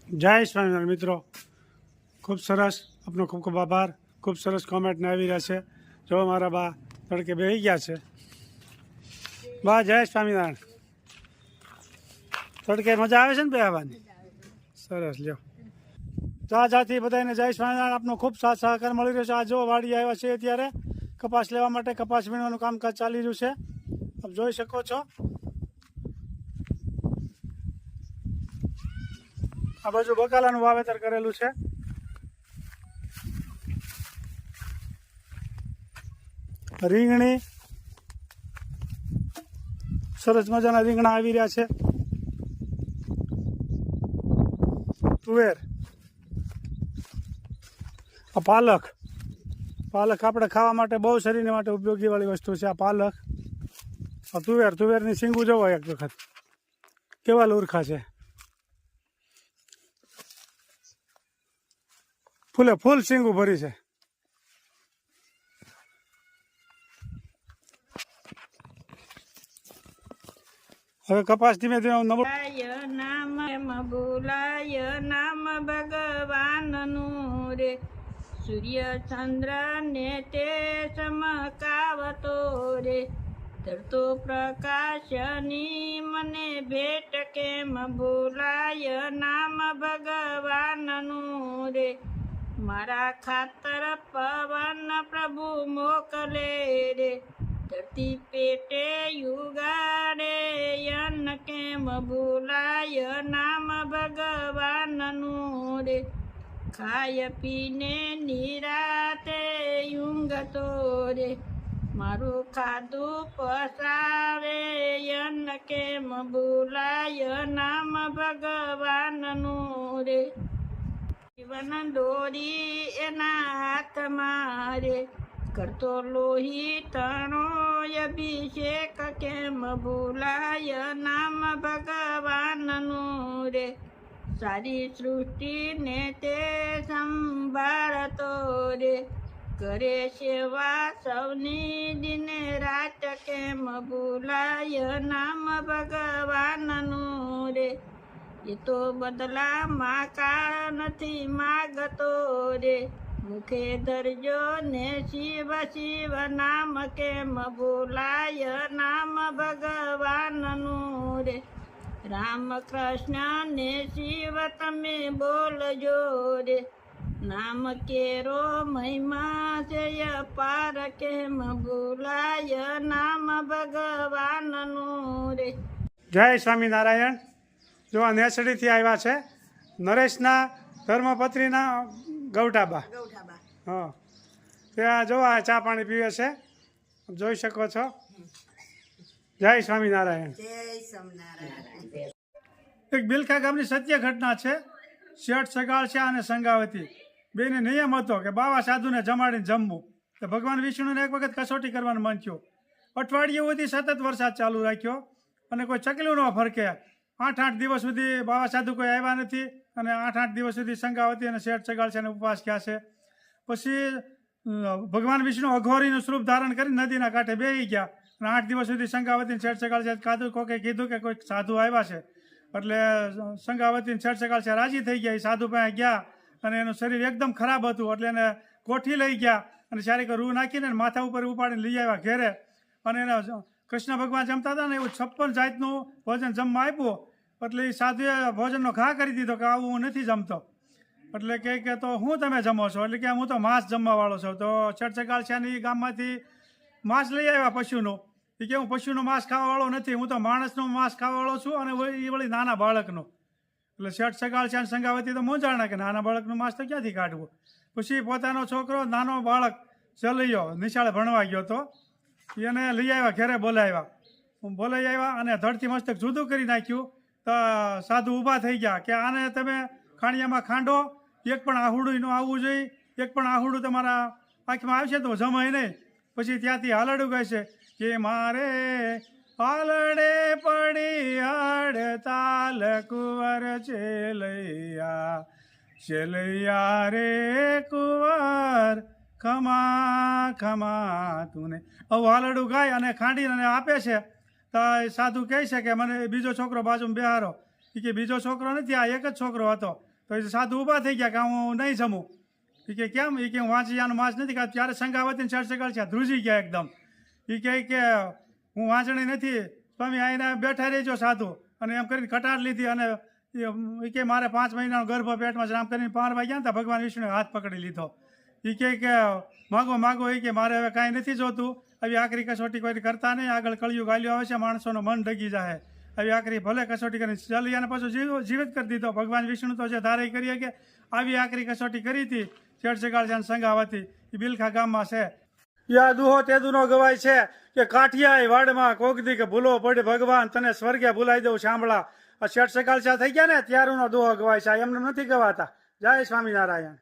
જય સ્વામિનારાયણ મિત્રો, ખૂબ સરસ. આપનો ખૂબ ખૂબ આભાર. ખૂબ સરસ કોમેન્ટને આવી રહ્યા છે. જો મારા બા તડકે બેસી ગયા છે. બા જય સ્વામિનારાયણ. તડકે મજા આવે છે ને બેસવાની? સરસ. લ્યો જાથી બધાને જય સ્વામિનારાયણ. આપનો ખૂબ સાથ સહકાર મળી રહ્યો છે. આ જો વાડી આવ્યા છે અત્યારે કપાસ લેવા માટે. કપાસ વીણવાનું કામકાજ ચાલી રહ્યું છે, આપ જોઈ શકો છો. આ બાજુ બકાલાનું વાવેતર કરેલું છે. રીંગણી, સરસ મજાના રીંગણા આવી રહ્યા છે. તુવેર, આ પાલક. પાલક આપણે ખાવા માટે બહુ શરીર માટે ઉપયોગી વાળી વસ્તુ છે. આ પાલક, આ તુવેર. તુવેરની સિંગું જોવો એક વખત કેવા લુરખા છે. ફૂલે ફૂલ સિંગું ભરી છે. હવે કપાસ ધીમે ધીમે નામ બોલાય નામ ભગવાનનું રે. સૂર્ય ચંદ્ર ને તે ચમકાવતો રે. ધરતો પ્રકાશની મને ભેટ કેમ બોલાય નામ ભગવાનનું રે. મારા ખાતર પવન પ્રભુ મોકલે રે. ધરતી પેટે યુગાડે યન કેમ બોલાય નામ ભગવાનનું રે. ખાય પીને નિરાતે ઊંઘતો રે. મારું ખાધું પસાવે યન કેમ બોલાય નામ ભગવાનનું રે. જીવન દોરી એના હાથમાં રે. કરતો લોહી તણો અભિષેક કેમ બોલાય નામ ભગવાનનું રે. સારી સૃષ્ટિને તે સંભાળતો રે. કરે સેવા સૌની દિને રાત કેમ બોલાય નામ ભગવાનનું રે. એ તો બદલામાં કાળ નથી માગતો રે. મુખે ધરજો ને શિવ શિવ નામ કેમ બોલાય નામ ભગવાનનું રે. રામ કૃષ્ણ ને શિવ તમે બોલજો રે. નામ કેરો મહિમા છે અપાર કેમ બોલાય નામ ભગવાનનું રે. જય સ્વામિનારાયણ. જો આ નેસડીથી આવ્યા છે નરેશના ધર્મપત્રીના ગૌઠાબા. હા, ત્યાં જો આ ચા પાણી પીવે છે, જોઈ શકો છો. જય સ્વામિનારાયણ. એક બિલખા ગામની સત્ય ઘટના છે. શેઠ સગાળ અને સંગાવતી બેને નિયમ હતો કે બાવા સાધુને જમાડીને જમવું. તો ભગવાન વિષ્ણુને એક વખત કસોટી કરવાનું મન થયું. અઠવાડિયું સુધી સતત વરસાદ ચાલુ રાખ્યો અને કોઈ ચકલું ન ફરકે. 8 દિવસ સુધી બાવા સાધુ કોઈ આવ્યા નથી અને 8 દિવસ સુધી સંગાવતી અને શેઠ સગાળ છે ઉપવાસ થયા છે. પછી ભગવાન વિષ્ણુ અઘોરીનું સ્વરૂપ ધારણ કરી નદીના કાંઠે બેસી ગયા અને 8 દિવસ સુધી સંગાવતી શેઠ સગાળ છે કાધું. કોકે કીધું કે કોઈ સાધુ આવ્યા છે એટલે સંગાવતી શેઠ સગાળ છે રાજી થઈ ગયા. એ સાધુ પાસે ગયા અને એનું શરીર એકદમ ખરાબ હતું એટલે એને કોઠી લઈ ગયા અને ચારેક રૂ નાખીને માથા ઉપર ઉપાડીને લઈ આવ્યા ઘેરે. અને એને કૃષ્ણ ભગવાન જમતા હતા ને એવું 56 જાતનું ભોજન જમવા આપ્યું. એટલે એ સાધુએ ભોજનનો ઘા કરી દીધો કે આવું હું નથી જમતો. એટલે કે તો હું તમે જમો છો? એટલે કે હું તો માંસ જમવાવાળો છું. તો શેઠ સગાળ છે ને એ ગામમાંથી માંસ લઈ આવ્યા પશુનું. એ કે હું પશુનું માંસ ખાવાવાળો નથી, હું તો માણસનું માંસ ખાવાવાળો છું અને એ વળી નાના બાળકનું. એટલે શેઠ સગાળ છે સંગાવતી તો મૂંઝાણા કે નાના બાળકનું માંસ તો ક્યાંથી કાઢવું. પછી પોતાનો છોકરો નાનો બાળક ચલૈયો નિશાળે ભણવા ગયો તો એને લઈ આવ્યા ઘેરે બોલાવ્યા. બોલાવી આવ્યા અને ધડથી મસ્તક જુદું કરી નાખ્યું. તો સાધુ ઊભા થઈ ગયા કે આને તમે ખાણિયામાં ખાંડો. એક પણ આહુડું ન આવવું જોઈએ. એક પણ આહુડું તમારા આંખમાં આવશે તો જમાય નહીં. પછી ત્યાંથી હાલડું કહે છે કે મારે હાલડે પડી હડતાલ કુંવર ચેલૈયા રે કુંવર ખમા ખમા તુને. આવું હાલડું ગાય અને ખાંડીને આપે છે. તો સાધુ કહે છે કે મને બીજો છોકરો બાજુમાં બેહારો. એ કે બીજો છોકરો નથી, આ એક જ છોકરો હતો. તો એ સાધુ ઊભા થઈ ગયા કે હું નહીં જમું. એ કે કેમ? એ કે હું વાંચિયાનું માંસ નથી ખાતું. ત્યારે સંગાવતીને શેઠ સગાળ છે ધ્રુજી ગયા એકદમ. એ કે હું વાંચણી નથી સ્વામી, આઈને બેઠા રહેજો સાધુ. અને એમ કરીને કટાર લીધી અને એ કે મારે 5 મહિનાનો ગર્ભ પેટમાં છે આમ કરીને પારવા ગયા હતા. ભગવાન વિષ્ણુએ હાથ પકડી લીધો. એ કે માગો માગો. એ કે મારે હવે કાંઈ નથી જોતું. આવી આકરી કસોટી કોઈ કરતા નહીં. આગળ કળિયુગ હાલ્યો આવે છે, માણસોનું મન ડગી જાય. આવી આકરી ભલે કસોટી કરીને ચાલી અને પાછો જીવિત કરી દીધો. ભગવાન વિષ્ણુ તો જે ધારે કરીએ કે આવી આકરી કસોટી કરી હતી શેઠ સગાળ છે સંગાવતી, એ બિલખા ગામમાં છે. યા દુહો તેદુનો ગવાય છે કે કાઠિયાય વાડમાં કોગદી કે ભૂલો પડે ભગવાન તને સ્વર્ગે ભૂલાઈ દઉં સાંભળા. આ શેઠ સગાળ થઈ ગયા ને ત્યારનો દુહો ગવાય છે, એમને નથી ગવાતા. જય સ્વામિનારાયણ.